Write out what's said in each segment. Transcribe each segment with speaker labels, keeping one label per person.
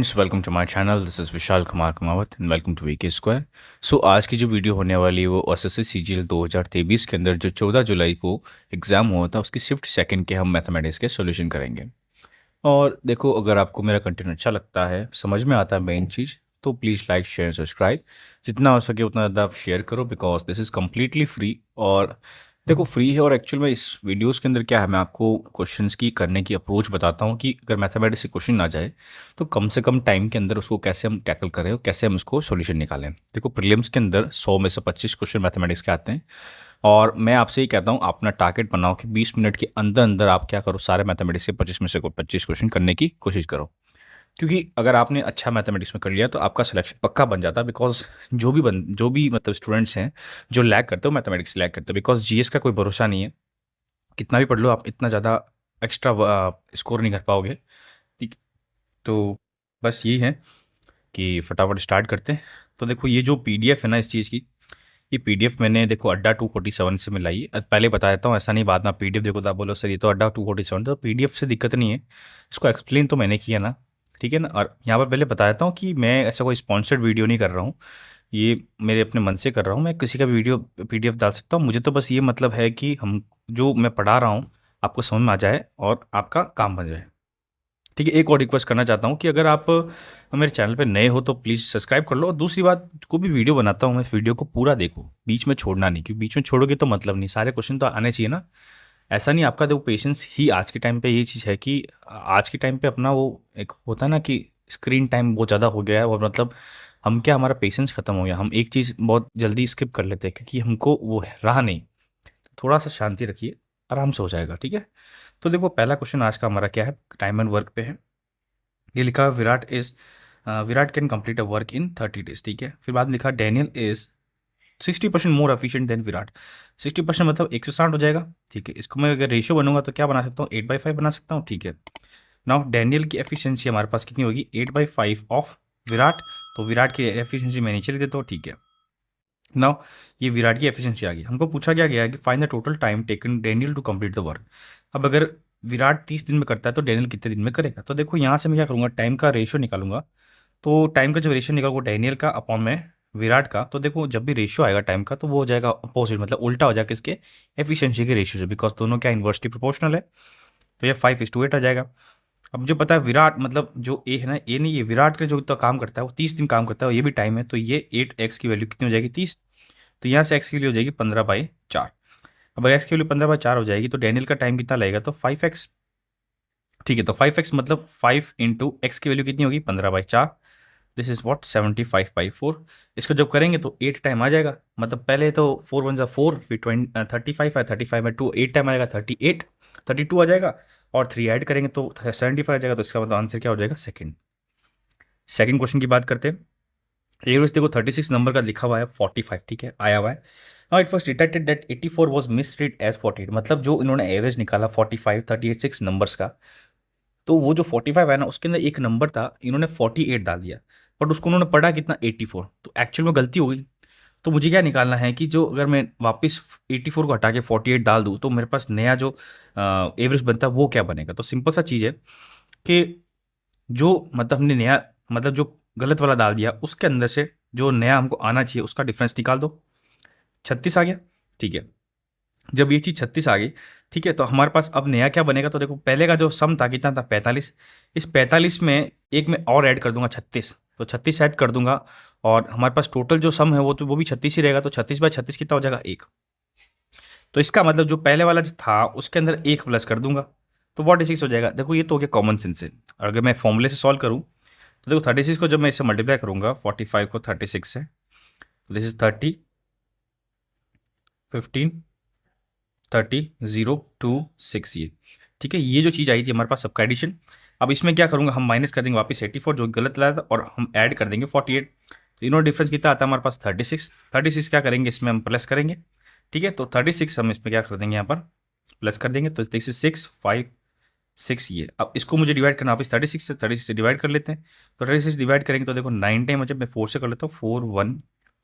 Speaker 1: Friends, welcome to my channel. This is Vishal Kumar Kumawat and welcome to VK square. So आज की जो video होने वाली है वो एसएससी सीजीएल 2023 के अंदर जो 14 जुलाई को एग्ज़ाम हुआ था उसकी शिफ्ट सेकंड के हम मैथमेटिक्स के सॉल्यूशन करेंगे। और देखो, अगर आपको मेरा कंटेंट अच्छा लगता है, समझ में आता है मेन चीज़, तो प्लीज़ लाइक शेयर सब्सक्राइब जितना हो सके उतना ज़्यादा आप शेयर करो, because this is completely free. और देखो, फ्री है और एक्चुअल में इस वीडियोस के अंदर क्या है, मैं आपको क्वेश्चंस की करने की अप्रोच बताता हूँ कि अगर मैथमेटिक्स से क्वेश्चन ना जाए तो कम से कम टाइम के अंदर उसको कैसे हम टैकल करें और कैसे हम उसको सॉल्यूशन निकालें। देखो, प्रीलिम्स के अंदर 100 में से 25 क्वेश्चन मैथमेटिक्स के आते हैं और मैं आपसे ये कहता हूँ, आप अपना टारगेट बनाओ कि 20 मिनट के अंदर अंदर आप क्या करो, सारे मैथमेटिक्स के 25 में से 25 क्वेश्चन करने की कोशिश करो। क्योंकि अगर आपने अच्छा मैथमेटिक्स में कर लिया तो आपका सिलेक्शन पक्का बन जाता है। बिकॉज जो भी मतलब स्टूडेंट्स हैं जो लैग करते हो, मैथमेटिक्स लैग करते हो, बिकॉज जीएस का कोई भरोसा नहीं है। कितना भी पढ़ लो, आप इतना ज़्यादा एक्स्ट्रा स्कोर नहीं कर पाओगे। ठीक। तो बस यही है कि फटाफट स्टार्ट करते हैं। तो देखो, ये जो पीडीएफ है ना इस चीज़ की, ये पीडीएफ मैंने देखो अड्डा 247 से मिलाई है। पहले बता देता हूँ, ऐसा नहीं बाद में पीडीएफ देखो तो आप बोलो सर ये तो अड्डा 247, तो पीडीएफ से दिक्कत नहीं है। इसको एक्सप्लेन तो मैंने किया ना, ठीक है ना। और यहाँ पर पहले बता देता हूँ कि मैं ऐसा कोई स्पॉन्सर्ड वीडियो नहीं कर रहा हूँ, ये मेरे अपने मन से कर रहा हूँ। मैं किसी का भी वीडियो पीडीएफ डाल सकता हूँ, मुझे तो बस ये मतलब है कि हम जो मैं पढ़ा रहा हूँ आपको समझ में आ जाए और आपका काम बन जाए। ठीक है। एक और रिक्वेस्ट करना चाहता हूँ कि अगर आप मेरे चैनल पे नए हो तो प्लीज़ सब्सक्राइब कर लो। और दूसरी बात, कोई भी वीडियो बनाता हूँ मैं, वीडियो को पूरा देखो, बीच में छोड़ना नहीं, क्योंकि बीच में छोड़ोगे तो मतलब नहीं, सारे क्वेश्चन तो आने चाहिए ना। ऐसा नहीं, आपका देखो पेशेंस ही आज के टाइम पे ये चीज़ है कि आज के टाइम पे अपना वो एक होता है ना कि स्क्रीन टाइम बहुत ज़्यादा हो गया है और मतलब हम क्या, हमारा पेशेंस खत्म हो गया, हम एक चीज़ बहुत जल्दी स्किप कर लेते हैं क्योंकि हमको वो रहा नहीं। थोड़ा सा शांति रखिए, आराम से हो जाएगा, ठीक है। तो देखो, पहला क्वेश्चन आज का हमारा क्या है, टाइम एंड वर्क पे है। ये लिखा है Virat can complete a work in 30 days, ठीक है। फिर बाद में लिखा Daniel is 60% more efficient then Virat. 60% मतलब 160 हो जाएगा, ठीक है। इसको मैं अगर रेशियो बनूंगा तो क्या बना सकता हूँ, 8/5 बना सकता हूँ, ठीक है। नाउ डैनियल की एफिशिएंसी हमारे पास कितनी होगी, 8/5 ऑफ विराट। तो विराट की एफिशिएंसी मैं नीचे लिख देता हूँ, ठीक है। नाउ ये विराट की एफिशिएंसी आ गई। हमको पूछा क्या गया है कि find the total time taken Daniel to complete the work. अब अगर विराट 30 दिन में करता है तो डैनियल कितने दिन में करेगा। तो देखो, यहाँ से मैं क्या करूँगा, टाइम का रेशियो निकालूंगा। तो टाइम का जब रेशियो निकालूंगा डैनियल का अपॉन में विराट का, तो देखो जब भी रेशियो आएगा टाइम का तो वो हो जाएगा अपोजिट, मतलब उल्टा हो जाएगा किसके, एफिशिएंसी के रेशियो से, बिकॉज दोनों क्या इन्वर्सली प्रोपोर्शनल है। तो ये 5:8 आ जाएगा। अब जो पता है विराट मतलब जो ए है ना, ए नहीं, ये विराट का जो इतना काम करता है वो 30 दिन काम करता है और ये भी टाइम है, तो ये 8x की वैल्यू कितनी हो जाएगी, 30। तो यहाँ से एक्स की वैल्यू हो जाएगी 15/4। अब एक्स की वैल्यू 15/4 हो जाएगी तो डैनियल का टाइम कितना लगेगा, तो 5x, ठीक है। तो 5x मतलब 5 इंटू एक्स की वैल्यू कितनी होगी, 15/4। This is what 75/4। इसको जब करेंगे तो 8 टाइम आ जाएगा, मतलब पहले तो 4 1 4, फिर 35 है, 35 में 2 8 टाइम आएगा, 38 32 आ जाएगा। और 3 ऐड करेंगे तो 75 आ जाएगा। तो इसका मतलब आंसर क्या हो जाएगा, सेकंड। सेकंड क्वेश्चन की बात करते हैं। एवरेज देखो 36 नंबर का लिखा हुआ है 45, ठीक है, आया हुआ है। Now it was detected that 84 was misread as 48, मतलब जो इन्होंने एवरेज निकाला 45 38 6 नंबर्स का, तो वो जो 45 है ना उसके अंदर एक नंबर था, इन्होंने 48 डाल दिया, बट उसको उन्होंने पढ़ा कितना 84, तो एक्चुअल में गलती हो गई। तो मुझे क्या निकालना है कि जो अगर मैं वापस 84 को हटा के 48 डाल दूँ तो मेरे पास नया जो एवरेज बनता है वो क्या बनेगा। तो सिंपल सा चीज़ है कि जो मतलब हमने नया मतलब जो गलत वाला डाल दिया उसके अंदर से जो नया हमको आना चाहिए उसका डिफरेंस निकाल दो। 36 आ गया, ठीक है। जब ये चीज़ 36 आ गई, ठीक है, तो हमारे पास अब नया क्या बनेगा। तो देखो, पहले का जो सम था कितना था, 45। इस 45 में एक में और ऐड कर दूंगा 36, तो 36 ऐड कर दूंगा और हमारे पास टोटल जो सम है वो भी 36 ही रहेगा। तो 36/36 कितना हो जाएगा, 1। तो इसका मतलब जो पहले वाला जो था उसके अंदर 1 प्लस कर दूंगा तो 46 हो जाएगा। देखो, ये तो हो गया कॉमन सेंस से। और अगर मैं फॉर्मूले से सॉल्व करूँ तो देखो 36 को जब मैं इससे मल्टीप्लाई करूंगा 45 को 36 से, दिस इज 30 15 30 0 2 6, ये ठीक है। ये जो चीज़ आई थी हमारे पास सबका एडिशन। अब इसमें क्या करूंगा, हम माइनस कर देंगे वापस 84 जो गलत लाया था और हम ऐड कर देंगे 48। तो इन्होंने डिफरेंस कितना आता है हमारे पास, 36। 36 क्या करेंगे, इसमें हम प्लस करेंगे, ठीक है। तो 36 हम इसमें क्या कर देंगे, यहाँ पर प्लस कर देंगे। तो दिस इज 6 5 6, ये अब इसको मुझे डिवाइड करना, वापस 36 से डिवाइड कर लेते हैं। तो 36 डिवाइड करेंगे तो देखो 9 टाइम, जब मैं 4 से कर लेता हूँ 4 1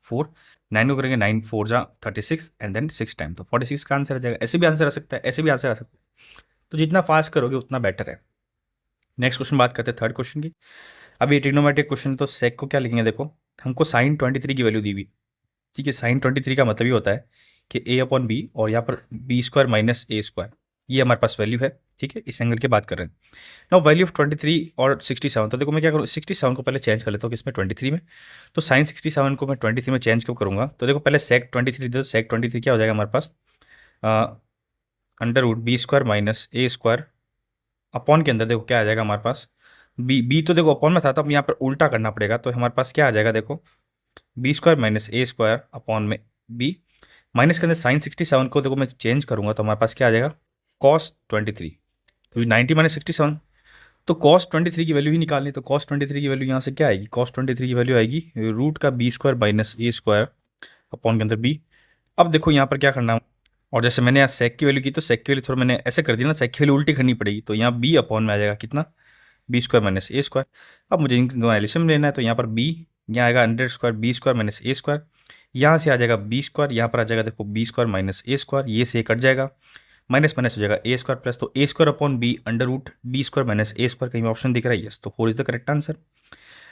Speaker 1: 4, 9 को करेंगे 9 4 जा 36 एंड देन 6 टाइम, तो 46 का आंसर आ जाएगा। ऐसे भी आंसर आ सकता है, ऐसे भी आंसर आ सकता है। तो जितना फास्ट करोगे उतना बेटर है। नेक्स्ट क्वेश्चन बात करते हैं थर्ड क्वेश्चन की। अब ये ट्रिग्नोमेट्रिक क्वेश्चन, तो सेक को क्या लिखेंगे, देखो हमको साइन 23 की वैल्यू दी हुई, ठीक है। साइन 23 का मतलब ये होता है कि ए अपॉन बी और यहाँ पर B square minus A square, ये हमारे पास वैल्यू है, ठीक है। इस एंगल की बात कर रहे हैं। नाउ वैल्यू ऑफ 23 और 67, तो देखो मैं क्या करूँ, 67 को पहले चेंज कर लेता हूँ किसमें, 23 में। तो साइन 67 को मैं 23 में चेंज क्यों करूँगा, तो देखो पहले सेक 23 दे दो, सेक 23 क्या हो जाएगा हमारे पास, under root B square minus A square upon के अंदर देखो क्या आ जाएगा हमारे पास, बी बी तो देखो अपॉन में था, तो अब यहाँ पर उल्टा करना पड़ेगा, तो हमारे पास क्या आ जाएगा, देखो B square minus A square upon में बी, माइनस के अंदर साइन 67 को देखो मैं चेंज करूंगा तो हमारे पास क्या आ जाएगा, कॉस 23, क्योंकि 90 माइनस 67, तो कॉस 23 की वैल्यू ही निकालनी, तो कॉस 23 की वैल्यू यहाँ से क्या आएगी, कॉस 23 की वैल्यू आएगी रूट का B square minus A square upon के अंदर बी। अब देखो यहाँ पर क्या करना, और जैसे मैंने यहाँ सेक की वैल्यू की, तो सेक की वैल्यू थोड़ा मैंने ऐसे कर दी ना, सेक की वैल्यू उल्टी करनी पड़ेगी, तो यहाँ बी अपॉन में आ जाएगा कितना, B square minus A square. अब मुझे इन दोनों एल्सियम लेना है, तो यहाँ पर बी, यहाँ आएगा under square B square minus A square, यहाँ से आ जाएगा बी स्क्वायर, यहाँ पर आ जाएगा देखो B square minus A square, ये से कट जाएगा, माइनस माइनस हो जाएगा ए स्क्वायर प्लस, तो A square upon B under root B square minus A square, कहीं ऑप्शन दिख रहा है, यस, तो 4 is the correct answer.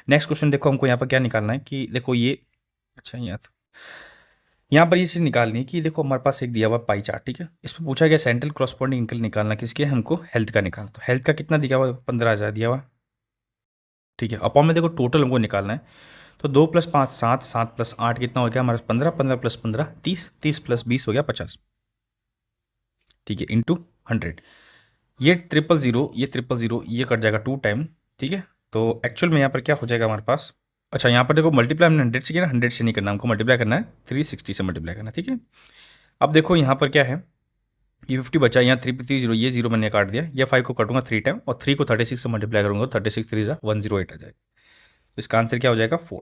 Speaker 1: Next question देखो, हमको यहाँ पर क्या निकालना है कि देखो ये, अच्छा यहाँ पर ये चीज़ निकालनी है कि देखो हमारे पास एक दिया हुआ पाई चार्ट, ठीक है। इसमें पूछा गया सेंट्रल क्रॉसपोंडिंग एंगल निकालना, किसके, हमको हेल्थ का निकालना, तो हेल्थ का कितना दिया हुआ, 15,000 दिया हुआ, ठीक है। अपॉन में देखो टोटल हमको निकालना है, तो 2 प्लस 5 7, 7 प्लस 8 कितना हो गया हमारे 15, 15 प्लस 15 30, 30 प्लस 20 हो गया 50, ठीक है, इंटू 100। ये 000, ये 000, ये कट जाएगा 2 टाइम, ठीक है। तो एक्चुअल में यहाँ पर क्या हो जाएगा हमारे पास, अच्छा यहाँ पर देखो मल्टीप्लाई हमने 100 से किया ना, 100 से नहीं करना, हमको मल्टीप्लाई करना है 360 से मल्टीप्लाई करना है, ठीक है। अब देखो यहाँ पर क्या है, ये 50 बचा, यहाँ 3 ये जीरो मैंने काट दिया, ये 5 को काटूंगा 3 टाइम और 3 को 36 से मल्टीप्लाई करूंगा, 36 3 108 आ जाएगा, तो इसका आंसर क्या हो जाएगा 4।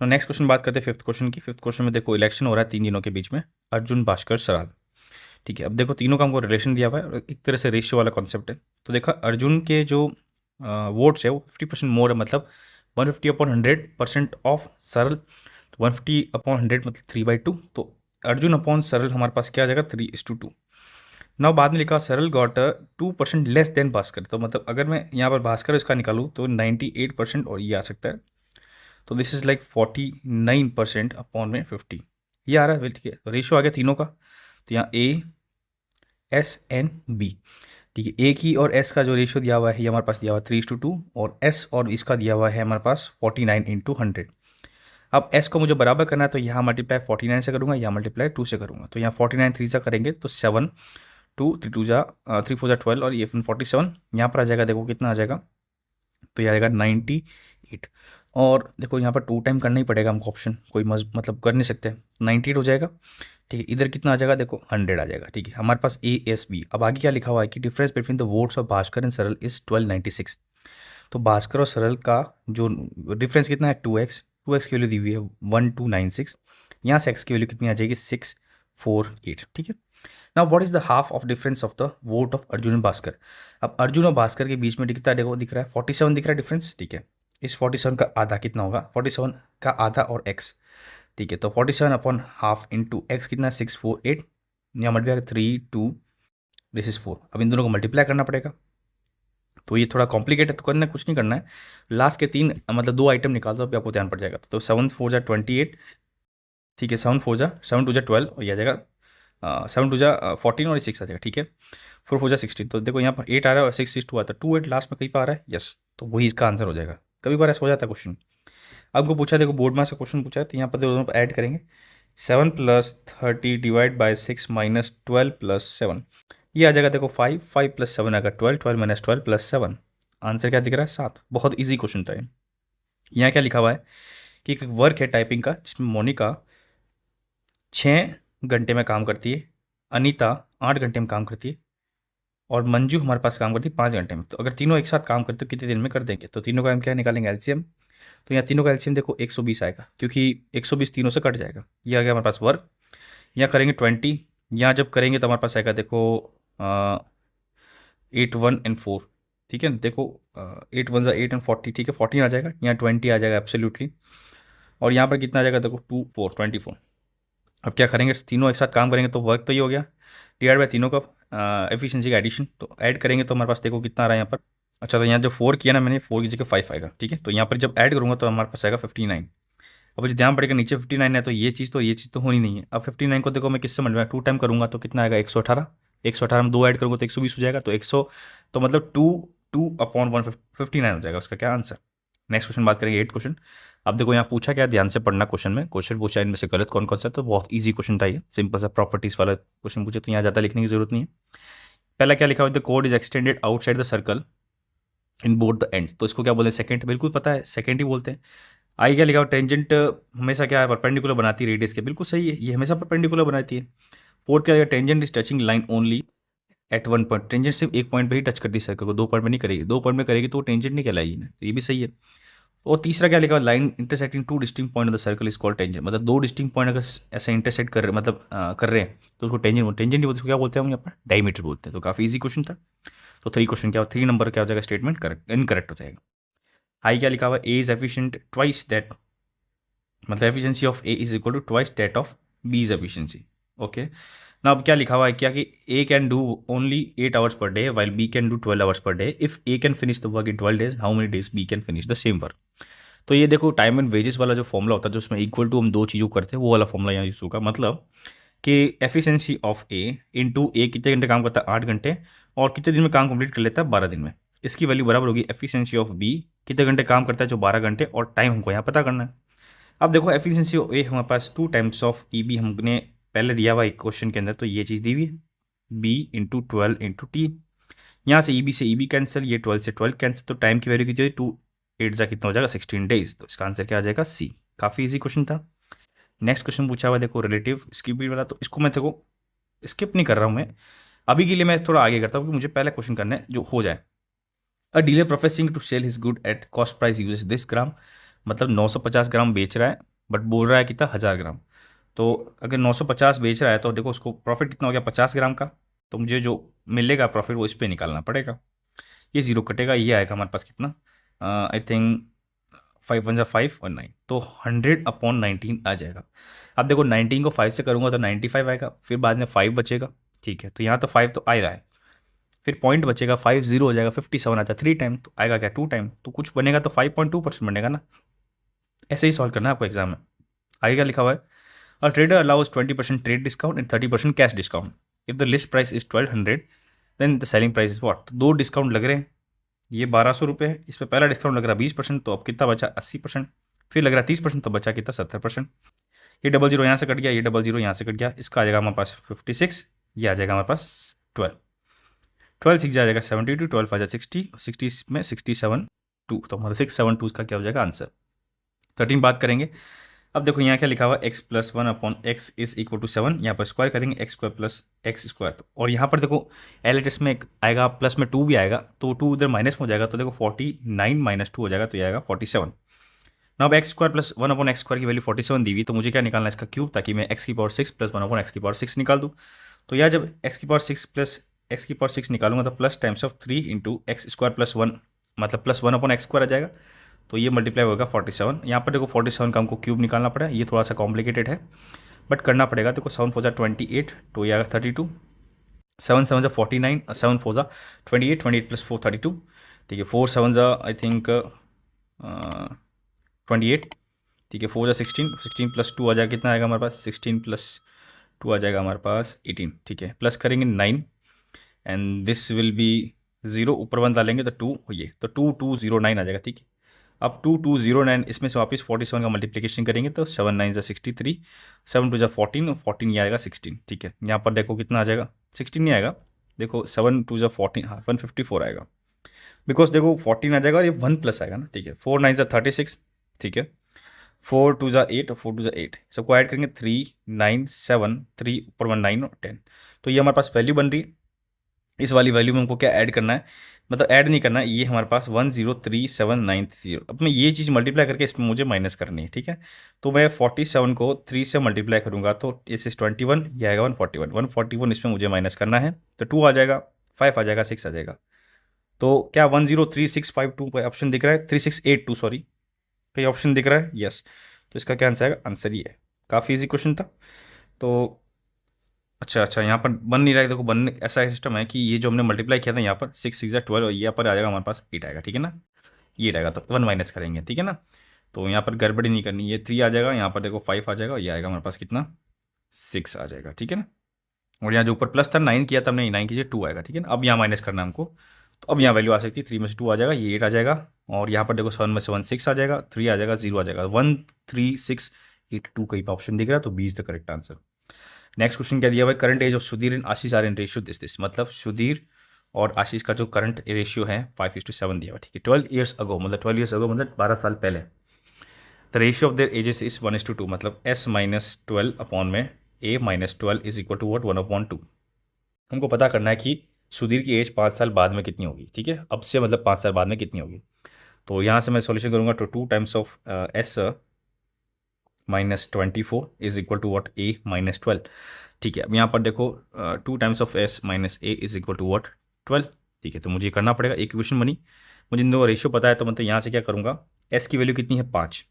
Speaker 1: तो नेक्स्ट क्वेश्चन बात करते हैं फिफ्थ क्वेश्चन की। फिफ्थ क्वेश्चन में देखो इलेक्शन हो रहा है 3 दिनों के बीच में, अर्जुन, भास्कर, सराल, ठीक है। अब देखो तीनों का हमको रिलेशन दिया हुआ है और एक तरह से रेशियो वाला कॉन्सेप्ट है। तो देखो अर्जुन के जो वोट्स है वो 50% मोर है, मतलब 150 अपॉन 100% ऑफ सरल, तो 150 अपॉन 100 मतलब 3/2, तो अर्जुन अपॉन सरल हमारे पास क्या आ जाएगा 3:2। नाउ बाद में लिखा सरल गॉट 2% लेस देन भास्कर, तो मतलब अगर मैं यहाँ पर भास्कर इसका निकालूँ तो 98% और ये आ सकता है, तो दिस इज लाइक 49% अपॉन में 50, ये आ रहा है, ठीक है। तो रेशियो आ गया तीनों का, तो यहाँ ए एस एन बी, ठीक है। ए की और एस का जो रेशियो दिया हुआ है ये हमारे पास दिया हुआ है 3:2, और एस और इसका दिया हुआ है हमारे पास 49/100। अब एस को मुझे बराबर करना है, तो यहाँ मल्टीप्लाई 49 से करूँगा, यहाँ मल्टीप्लाई 2 से करूँगा, तो यहाँ 49 3 से करेंगे तो 7, 2 3 2 जा 3 4 जा 12 और ये 47, यहाँ पर आ जाएगा देखो कितना आ जाएगा, तो ये आएगा 98। और देखो यहाँ पर 2 टाइम करना ही पड़ेगा हमको, ऑप्शन कोई मतलब कर नहीं सकते, 98 हो जाएगा, ठीक है। इधर कितना आ जाएगा, देखो 100 आ जाएगा, ठीक है। हमारे पास ए एस बी, अब आगे क्या लिखा हुआ है कि difference between the votes of Bhaskar and सरल इज 1296, तो भास्कर और सरल का जो डिफरेंस कितना है 2x, 2x की वैल्यू दी हुई है 1296, यहाँ से x की वैल्यू कितनी आ जाएगी 648, ठीक है। Now what is the half of difference of the vote of Arjun and Bhaskar. अब अर्जुन और भास्कर के बीच में दिखता है, देखो दिख रहा है 47 दिख रहा है डिफरेंस, ठीक है। इस 47 का आधा कितना होगा, 47 का आधा और x, ठीक है। तो 47 अपॉन हाफ इंटू एक्स कितना है 648, यहाँ मल्टीप्लाई 3 2, दिस इज 4। अब इन दोनों को मल्टीप्लाई करना पड़ेगा, तो ये थोड़ा कॉम्प्लिकेट है, तो करना कुछ नहीं करना है, लास्ट के 3 मतलब 2 आइटम निकाल दो, अभी आपको ध्यान पड़ जाएगा। तो 7 4 जा 28, ठीक है, 7 2 जा 12 और ये आ जाएगा 7 2 जा 14 और 6 आ जाएगा, ठीक है। 4 4 जा 16, तो देखो यहाँ पर 8 आ रहा है और 6 6 2 आता है, 2 8 लास्ट में कहीं पर आ रहा है, यस, तो वही इसका आंसर हो जाएगा। कभी बार ऐसा हो जाता है क्वेश्चन। आपको पूछा देखो बोर्ड में से क्वेश्चन पूछा है, तो यहाँ पर दोनों ऐड करेंगे, 7 + 30 डिवाइड बाई 6 माइनस 12 + 7, ये आ जाएगा देखो 5, 5 + 7 आएगा 12, 12 माइनस 12 + 7, आंसर क्या दिख रहा है 7। बहुत ईजी क्वेश्चन था ये। यहाँ क्या लिखा हुआ है कि एक वर्क है टाइपिंग का जिसमें मोनिका 6 घंटे में काम करती है, अनीता 8 घंटे में काम करती है और मंजू हमारे पास काम करती है 5 घंटे में। तो अगर तीनों एक साथ काम करते तो कितने दिन में कर देंगे, तो तीनों का हम क्या निकालेंगे एलसीएम, तो यहाँ तीनों का एलसीएम देखो 120 आएगा, क्योंकि 120 तीनों से कट जाएगा, ये आ गया हमारे पास वर्क। यहाँ करेंगे 20, यहाँ जब करेंगे तो हमारे पास आएगा देखो 8 1 and 4, ठीक है। देखो 8 1 8 and 40, ठीक है, 14 आ जाएगा, यहाँ 20 आ जाएगा एब्सोल्युटली, और यहाँ पर कितना आ जाएगा देखो 2 4 24। अब क्या करेंगे, तीनों एक साथ काम करेंगे तो वर्क तो ये हो गया, डिवाइड बाय तीनों का एफिशिएंसी का एडिशन, तो ऐड करेंगे तो हमारे पास देखो कितना आ रहा है यहाँ पर अच्छा, तो यहाँ जो 4 किया ना मैंने, 4 की जगह 5 आएगा, ठीक है। तो यहाँ पर जब ऐड करूँगा तो हमारे पास आएगा 59। अब मुझे ध्यान पड़ेगा नीचे 59 है, तो ये चीज़ तो होनी नहीं है। अब 59 को देखो मैं किससे मल्टीप्लाई 2 टाइम करूँगा तो कितना आएगा 118। 118 में 2 ऐड करूँगा तो 120 हो जाएगा, तो 100, तो मतलब 2 अपॉन 159 हो जाएगा उसका क्या आंसर। नेक्स्ट क्वेश्चन बात करेंगे, 8 क्वेश्चन। अब देखो यहाँ पूछा क्या, ध्यान से पढ़ना क्वेश्चन में, क्वेश्चन पूछा इनमें से गलत कौन कौन सा है, तो बहुत ईजी क्वेश्चन था ये, सिंपल सा प्रॉपर्टीज वाला क्वेश्चन पूछे, तो यहाँ ज़्यादा लिखने की जरूरत नहीं है। पहला क्या लिखा हुआ, the code is extended outside the circle in both the end, तो इसको क्या बोलते हैं, सेकंड, बिल्कुल पता है सेकंड ही बोलते हैं। आई क्या लिखा हुआ, टेंजेंट हमेशा क्या है, परपेंडिकुलर बनाती है रेडियस के, बिल्कुल सही है, ये हमेशा परपेंडिकुलर बनाती है। फोर्थ क्या लिखा, tangent is touching line only at one point, tangent सिर्फ एक पॉइंट पे ही टच करती है सर्कल को, 2 पॉइंट पे नहीं करेगी, 2 पॉइंट में करेगी तो वो टेंजेंट नहीं कहलाएगी ना, तो ये भी सही है। और तीसरा क्या लिखा हुआ, line intersecting 2 distinct point of the circle is called tangent, मतलब 2 डिस्टिंक्ट पॉइंट अगर ऐसे इंटरसेक्ट कर रहे, मतलब कर रहे हैं तो उसको टेंजेंट, टेंजेंट नहीं बोलते, उसको क्या बोलते हैं हम यहाँ पर, डायमीटर बोलते हैं। तो काफी इजी क्वेश्चन था। तो 3 क्वेश्चन क्या, 3 नंबर क्या हो जाएगा स्टेटमेंट, करेक्ट इनकरेक्ट हो जाएगा। आई क्या लिखा हुआ, A is efficient twice that, मतलब efficiency of A is equal to twice that of B is efficiency. Okay ना, अब क्या लिखा हुआ है क्या कि A can do only 8 hours per day while B can do 12 hours per day, if A can finish the work in 12 days, how many days B can finish the same work. तो ये देखो time and wages वाला जो formula होता है, जो उसमें equal to हम दो चीज़ों को करते हैं, वो वाला फॉर्मूला यहाँ यूज होगा, मतलब कि एफिशिएंसी ऑफ ए इंटू ए कितने घंटे काम करता है, 8 घंटे, और कितने दिन में काम कंप्लीट कर लेता है, 12 दिन में, इसकी वैल्यू बराबर होगी एफिशिएंसी ऑफ बी, कितने घंटे काम करता है, जो 12 घंटे, और टाइम हमको यहाँ पता करना है। अब देखो एफिशिएंसी ऑफ ए हमारे पास 2 टाइम्स ऑफ ई बी हमने पहले दिया हुआ एक क्वेश्चन के अंदर, तो ये चीज़ दी हुई है, बी इंटू 12 इंटू टी, यहाँ से ई बी कैंसिल, ये 12 से 12 कैंसिल, तो टाइम की वैल्यू कितनी, 2 8 जा कितना हो जाएगा 16 डेज, तो इसका आंसर क्या आ जाएगा सी। काफ़ी इजी क्वेश्चन था। नेक्स्ट क्वेश्चन पूछा हुआ है, देखो रिलेटिव स्किप वाला, तो इसको मैं देखो स्किप नहीं कर रहा हूँ मैं, अभी के लिए मैं थोड़ा आगे करता हूँ, क्योंकि मुझे पहला क्वेश्चन करना है जो हो जाए। A dealer professing to sell his good at cost price uses this gram, मतलब 950 ग्राम बेच रहा है, बट बोल रहा है कितना 1000 ग्राम। तो अगर 950 बेच रहा है तो देखो उसको प्रॉफिट कितना हो गया 50 ग्राम का, तो मुझे जो मिलेगा प्रॉफिट वो इस पे निकालना पड़ेगा। ये जीरो कटेगा, ये आएगा हमारे पास कितना, आई थिंक 5 1 5 और 9, तो 100/19 आ जाएगा। अब देखो 19 को 5 से करूँगा तो 95 आएगा, फिर बाद में 5 बचेगा, ठीक है, तो यहाँ तो 5 तो आ ही रहा है, फिर पॉइंट बचेगा, 5 जीरो हो जाएगा, 57 आता है 3 टाइम, तो आएगा क्या 2 टाइम, तो कुछ बनेगा तो 5.2% बनेगा ना। ऐसे ही सॉल्व करना है आपको एग्जाम में। आगे क्या लिखा हुआ है, a trader allows 20% trade discount and 30% cash discount, if the list price is 1200 then the selling price is what, तो 2 डिस्काउंट लग रहे हैं, ये 1200 रुपये है, इस पर पहला डिस्काउंट लग रहा है 20%, तो अब कितना बचा 80%, फिर लग रहा है 30%, तो बचा कितना 70%। ये डबल जीरो यहाँ से कट गया, ये डबल जीरो यहाँ से कट गया, इसका आ जाएगा हमारे पास 56, ये आ जाएगा हमारे पास 12, 12 6 आ जाएगा 72, 12 आ जाएगा 60, 60 में 67 2, तो हमारा 672 का क्या हो जाएगा आंसर। 13 बात करेंगे। अब देखो यहाँ क्या लिखा हुआ, x plus 1/x is equal to 7, यहाँ पर स्क्वायर करेंगे x square plus x square, तो और यहाँ पर देखो एल एच एस में एक आएगा, प्लस में 2 भी आएगा, तो 2 उधर माइनस में हो जाएगा, तो देखो 49 माइनस 2 हो जाएगा, तो ये आएगा 47। ना अब x square plus 1/x square की वैल्यू 47 दी हुई, तो मुझे क्या निकालना है इसका क्यूब, ताकि मैं एक्स की पावर 6 प्लस 1/x की पावर 6 निकाल दूँ। तो यह जब एक्स की पावर 6 प्लस एक्स की पावर 6 निकालूंगा, तो plus times of 3 into x square plus 1, मतलब प्लस 1/x स्क्वायर आ जाएगा, तो ये मल्टीप्लाई होगा 47। यहाँ पर देखो 47 का हमको क्यूब निकालना पड़ा, ये थोड़ा सा कॉम्प्लिकेटेड है बट करना पड़ेगा। देखो 7 4 28, तो ये आएगा 32, 7 7 49, 7 4 28, 28 प्लस 4 32, ठीक है, 4 7 आई थिंक 28, ठीक है, 4 16, 16 प्लस 2 आ जाएगा, कितना आएगा हमारे पास 16 प्लस 2 आ जाएगा हमारे पास 18, ठीक है, प्लस करेंगे 9 एंड दिस विल बी 0, ऊपर 1 डालेंगे तो 2, ये तो 2209 आ जाएगा, ठीक है। अब 2209, इसमें से वापस 47 का मल्टीप्लिकेशन करेंगे तो 7 9 63, 7 2 14, 14 ये आएगा 16, ठीक है। यहाँ पर देखो कितना आ जाएगा, 16 नहीं आएगा, देखो 7 2 14, हाँ 154 आएगा, बिकॉज देखो 14 आ जाएगा और ये 1 प्लस आएगा ना, ठीक है। 4 9 36, ठीक है, 4 2 8 और 4 2 8, सबको ऐड करेंगे 3 9 7, 3 ऊपर 1 9 और 10, तो ये हमारे पास वैल्यू बन रही है। इस वाली वैल्यू में हमको क्या ऐड करना है, मतलब ऐड नहीं करना है, ये हमारे पास 103790, अब मैं ये चीज़ मल्टीप्लाई करके इसमें मुझे माइनस करनी है, ठीक है। तो मैं 47 को 3 से मल्टीप्लाई करूंगा तो इस 21, ये आएगा 141, 141 इसमें मुझे माइनस करना है, तो 2 आ जाएगा, 5 आ जाएगा, 6 आ जाएगा, तो क्या 103652 कोई ऑप्शन दिख रहा है, 3682 सॉरी, कोई ऑप्शन दिख रहा है, यस, तो इसका क्या आंसर आएगा, आंसर ये है। काफ़ी इजी क्वेश्चन था। तो अच्छा अच्छा, यहाँ पर बन नहीं रहा है, देखो बनने ऐसा सिस्टम है कि ये जो हमने मल्टीप्लाई किया था यहाँ पर 6 6 12 और यहाँ पर आ जाएगा हमारे पास 8 आएगा, ठीक है ना। ये रहेगा तो 1 माइनस करेंगे, ठीक है ना। तो यहाँ पर गड़बड़ी नहीं करनी, ये 3 आ जाएगा, यहाँ पर देखो 5 आ जाएगा और ये आएगा हमारे पास कितना 6 आ जाएगा, ठीक है ना। और यहाँ जो ऊपर प्लस था 9 किया था हमने, 9 कीजिए 2 आएगा, ठीक है ना। अब यहाँ माइनस करना है हमको, तो अब यहाँ वैल्यू आ सकती है 3 में से 2 आ जाएगा, ये 8 आ जाएगा। और यहाँ पर देखो 7 में से 1 6 आ जाएगा, 3 आ जाएगा, 0 आ जाएगा, 1 3 6 8 2 कहीं पर ऑप्शन दिख रहा है, तो B is the correct answer. Next question क्या दिया हुआ है, current age of Sudhir and Ashish are in ratio this, मतलब सुधीर और आशीष का जो करंट रेशियो है 5:7 दिया हुआ, ठीक है। 12 ईयर्स अगो, मतलब 12 ईयर्स अगो मतलब 12 साल पहले। The ratio of their ages is 1:2, मतलब s माइनस 12 अपॉन में a minus 12 is equal to what 1/2। हमको पता करना है कि सुधीर की एज 5 साल बाद में कितनी होगी, ठीक है, अब से मतलब 5 साल बाद में कितनी होगी। तो यहाँ से मैं सॉल्यूशन करूँगा, तो 2 times of s minus 24 is equal to what a minus 12, ठीक है। अब यहाँ पर देखो 2 times of s minus a is equal to what 12, ठीक है। तो मुझे करना पड़ेगा, एक इक्वेशन बनी, मुझे इन दोनों रेशियो पता है, तो मतलब यहाँ से क्या करूँगा, s की वैल्यू कितनी है 5,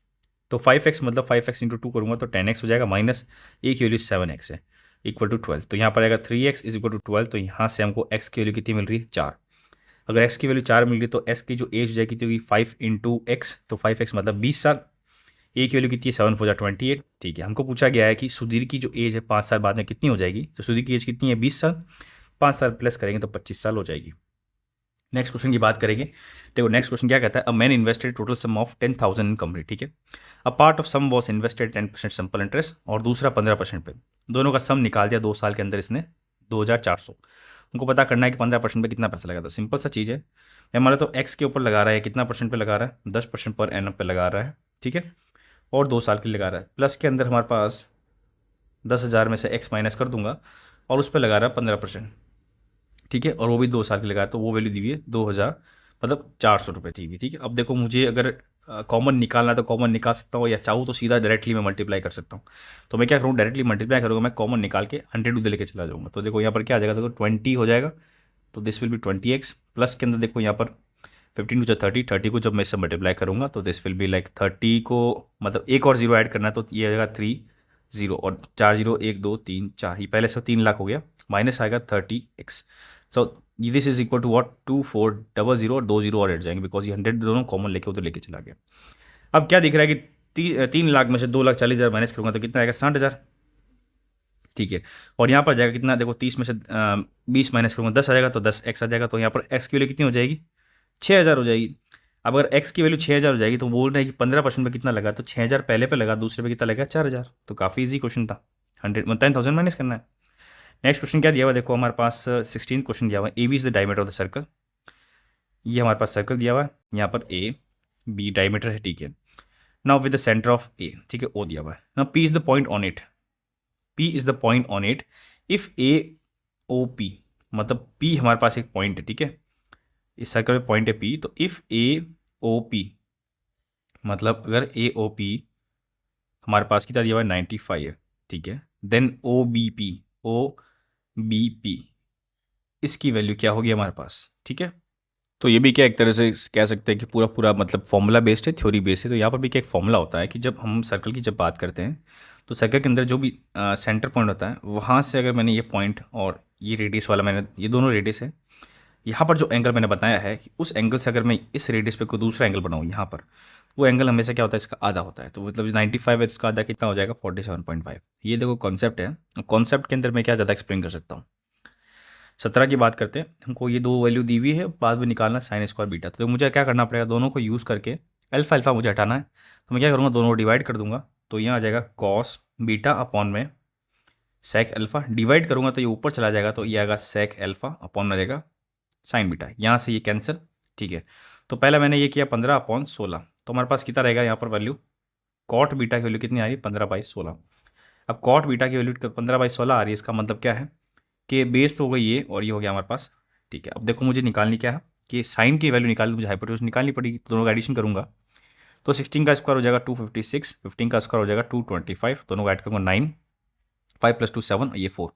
Speaker 1: तो 5x मतलब 5x इंटू 2 करूँगा तो 10x हो जाएगा, माइनस a की वैल्यू 7x है इक्वल टू 12, तो यहाँ पर आएगा 3x इज इक्वल टू 12, तो यहाँ से हमको x की वैल्यू कितनी मिल रही है 4। अगर x की वैल्यू 4 मिल रही है तो s की जो एज हो जाएगी कितनी होगी 5 इंटू एक्स, तो 5x मतलब 20 साल, a की वैल्यू कितनी है 7 4 28, ठीक है। हमको पूछा गया है कि सुधीर की जो एज है 5 साल बाद में कितनी हो जाएगी, तो सुधीर की एज कितनी है 20 साल, 5 साल प्लस करेंगे तो 25 साल हो जाएगी। नेक्स्ट क्वेश्चन की बात करेंगे, देखो नेक्स्ट क्वेश्चन क्या कहता है, a man invested total sum of 10,000 in company, ठीक है। A part of sum was invested 10% simple interest और दूसरा 15% पे, दोनों का सम निकाल दिया 2 साल के अंदर इसने 2,400। हमको पता करना है कि 15% पे कितना पैसा लगा, तो सिंपल सा चीज़ है, हमारा तो एक्स के ऊपर लगा रहा है, कितना परसेंट पे लगा रहा है 10% पर एनम पे लगा रहा है, ठीक है, और 2 साल के लिए लगा रहा है। प्लस के अंदर हमारे पास 10,000 में से एक्स माइनस कर दूंगा और उस पर लगा रहा है 15%, ठीक है, और वो भी 2 साल के लगाया, तो वो वैल्यू दी हुई है 2,000, मतलब 400 रुपये दी हुई, ठीक है। अब देखो मुझे अगर कॉमन निकालना है तो कॉमन निकाल सकता हूँ, या चाहूँ तो सीधा डायरेक्टली मैं मल्टीप्लाई कर सकता हूँ। तो मैं क्या करूँ, डायरेक्टली मल्टीप्लाई करूँगा, मैं कॉमन निकाल के 100 उधर लेके चला जाऊँगा, तो देखो यहाँ पर क्या आ जाएगा, देखो 20 हो जाएगा, तो this will B 20x, plus के अंदर देखो यहाँ पर 15 टू 30, 30 को जब मैं इससे मल्टीप्लाई करूँगा तो दिस विल बी लाइक 30 को, मतलब एक और जीरो ऐड करना है तो ये आ जाएगा 3 0 और 4 0 1 2 3 4, ही पहले से 3 लाख हो गया, माइनस आएगा 30x। So this is equal to what 2400 और 2 जीरो और ऐड जाएंगे, बिकॉज ये 100 दोनों कॉमन लेके उधर लेके चला गया। अब क्या दिख रहा है कि 3 लाख में से 2,40,000 माइनस करूँगा तो कितना आएगा 60,000, ठीक है। और यहाँ पर जाएगा कितना, देखो 30 में से 20 माइनस करूँगा 10 आ जाएगा, तो 10x आ जाएगा, तो यहाँ पर x की वैल्यू कितनी हो जाएगी 6,000 हो जाएगी। अब अगर x की वैल्यू 6,000 हो जाएगी तो बोल रहे हैं कि 15% पे कितना लगा, तो 6,000 पहले पे लगा, दूसरे पे कितना लगा 4,000, तो काफ़ी इजी क्वेश्चन था, 10,000 माइनस करना है। नेक्स्ट क्वेश्चन क्या दिया हुआ, देखो हमारे पास 16 क्वेश्चन दिया हुआ है, A B is the diameter of the circle, ये हमारे पास सर्कल दिया हुआ है, यहाँ पर ए बी डायमीटर है, ठीक है। Now with the centre of A, ठीक है, ओ दिया हुआ है, now P is the point on it, P is the point on it if A O P, मतलब पी हमारे पास एक पॉइंट है, ठीक है, इस सर्कल में पॉइंट है पी, तो इफ ए ओ पी, मतलब अगर ए ओ पी हमारे पास कितना दिया हुआ है 95 है, ठीक है, देन ओ बी पी इसकी वैल्यू क्या होगी हमारे पास, ठीक है। तो ये भी क्या एक तरह से कह सकते हैं कि पूरा पूरा मतलब फॉर्मूला बेस्ड है, थ्योरी बेस्ड है। तो यहाँ पर भी क्या एक फॉर्मूला होता है कि जब हम सर्कल की जब बात करते हैं तो सर्कल के अंदर जो भी सेंटर पॉइंट होता है वहाँ से अगर मैंने ये पॉइंट और ये रेडियस वाला, मैंने ये दोनों रेडियस है, यहाँ पर जो एंगल मैंने बताया है कि उस एंगल से अगर मैं इस रेडियस पे कोई दूसरा एंगल बनाऊँ यहाँ पर, वो एंगल हमेशा क्या होता है इसका आधा होता है, तो मतलब 95 है, इसका आधा कितना हो जाएगा 47.5। ये देखो कॉन्सेप्ट है, कॉन्सेप्ट के अंदर मैं क्या ज़्यादा एक्सप्लेन कर सकता हूँ। 17 की बात करते हैं, हमको ये दो वैल्यू दी हुई है, बाद में निकालना साइन स्क्वायर बीटा, तो मुझे क्या करना पड़ेगा, दोनों को यूज़ करके अल्फा अल्फा मुझे हटाना है, तो मैं क्या करूँगा दोनों को डिवाइड कर दूंगा, तो यहाँ आ जाएगा कॉस बीटा अपॉन में सेक अल्फा, डिवाइड करूँगा तो ये ऊपर चला जाएगा, तो ये आएगा सेक अल्फा अपॉन में जाएगा साइन बीटा, यहाँ से ये कैंसिल, ठीक है। तो पहले मैंने ये किया 15/16, तो हमारे पास कितना रहेगा यहाँ पर वैल्यू, कॉट बीटा की वैल्यू कितनी आ रही है 15/16। अब कॉट बीटा की वैल्यू 15/16 आ रही है, इसका मतलब क्या है कि बेस तो हो गई ये और ये हो गया हमारे पास, ठीक है। अब देखो मुझे निकालनी क्या है कि साइन की वैल्यू निकालनी, मुझे हाइपोटेन्यूज निकालनी पड़ेगी, तो दोनों का एडिशन करूँगा, तो 16 का स्क्वायर हो जाएगा 256, 15 का स्क्वायर हो जाएगा 225, दोनों का ऐड करूँगा 9, 5 + 2 7, ये 4,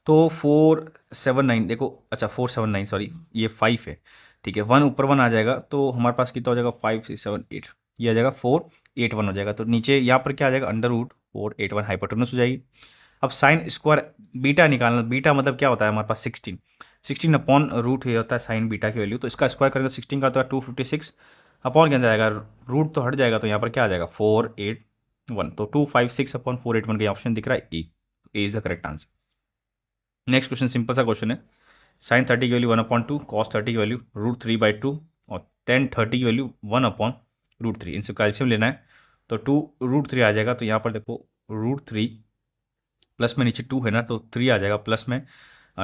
Speaker 1: तो 479, देखो अच्छा 479 सॉरी ये 5 है, ठीक है, 1 ऊपर 1 आ जाएगा, तो हमारे पास कितना हो जाएगा 5 6 7 8, ये आ जाएगा 481 हो जाएगा, तो नीचे यहाँ पर क्या आ जाएगा अंडर रूट 481 हाइपोटेन्यूज हो जाएगी। अब साइन स्क्वायर बीटा निकालना, बीटा मतलब क्या होता है हमारे पास 16 अपॉन रूट ये होता है साइन बीटा की वैल्यू, तो इसका स्क्वायर करेंगे 16 का तो 256 अपॉन के अंदर आएगा, रूट तो हट जाएगा तो यहाँ पर क्या आ जाएगा 481, तो 256 अपॉन 481 का ऑप्शन दिख रहा है A is the correct answer. Next question simple सा क्वेश्चन है, साइन 30 की वैल्यू 1/2, कॉस 30 की वैल्यू √3/2 और टेन 30 की वैल्यू 1/√3, इनसे कैल्शियम लेना है तो 2√3 आ जाएगा, तो यहाँ पर देखो √3 प्लस में नीचे 2 है ना, तो 3 आ जाएगा, प्लस में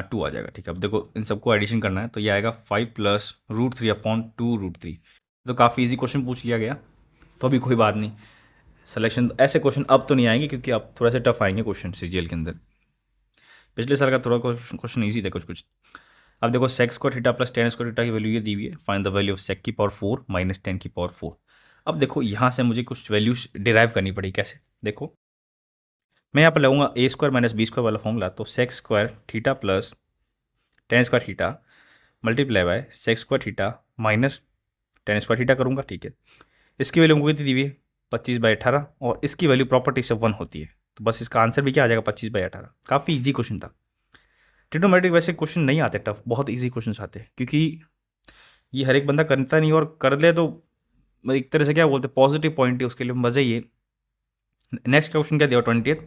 Speaker 1: 2 आ जाएगा। ठीक है, अब देखो इन सबको एडिशन करना है तो ये आएगा 5 प्लस √3/2√3। तो काफ़ी इजी क्वेश्चन पूछ लिया गया, तो अभी कोई बात नहीं, सिलेक्शन ऐसे क्वेश्चन अब तो नहीं आएंगे क्योंकि अब थोड़ा सा टफ आएंगे क्वेश्चन सीजीएल के अंदर। पिछले साल का थोड़ा क्वेश्चन ईजी था कुछ कुछ। अब देखो sec square theta plus tan square theta की वैल्यू ये दी हुई है, find the value of sec की पावर 4 माइनस 10 की पावर 4। अब देखो यहाँ से मुझे कुछ वैल्यूज डिराइव करनी पड़ी, कैसे देखो मैं यहाँ पर लगूंगा ए स्क्वायर माइनस बी स्क्वायर वाला फॉर्मूला, तो sex square theta plus tan square theta multiply by sex square theta minus ten square theta करूँगा। ठीक है, इसकी वैल्यू हमको कितनी दी हुई है 25/18 और इसकी वैल्यू प्रॉपर्टी से 1 होती है, तो बस इसका आंसर भी क्या आ जाएगा 25/18। काफ़ी इजी क्वेश्चन था। ट्रिग्नोमेट्रिक वैसे क्वेश्चन नहीं आते टफ, बहुत इजी क्वेश्चन आते हैं क्योंकि ये हर एक बंदा करता नहीं, और कर ले तो एक तरह से क्या बोलते हैं पॉजिटिव पॉइंट है उसके लिए, मज़ा ही है। नेक्स्ट क्वेश्चन क्या दिया 20th,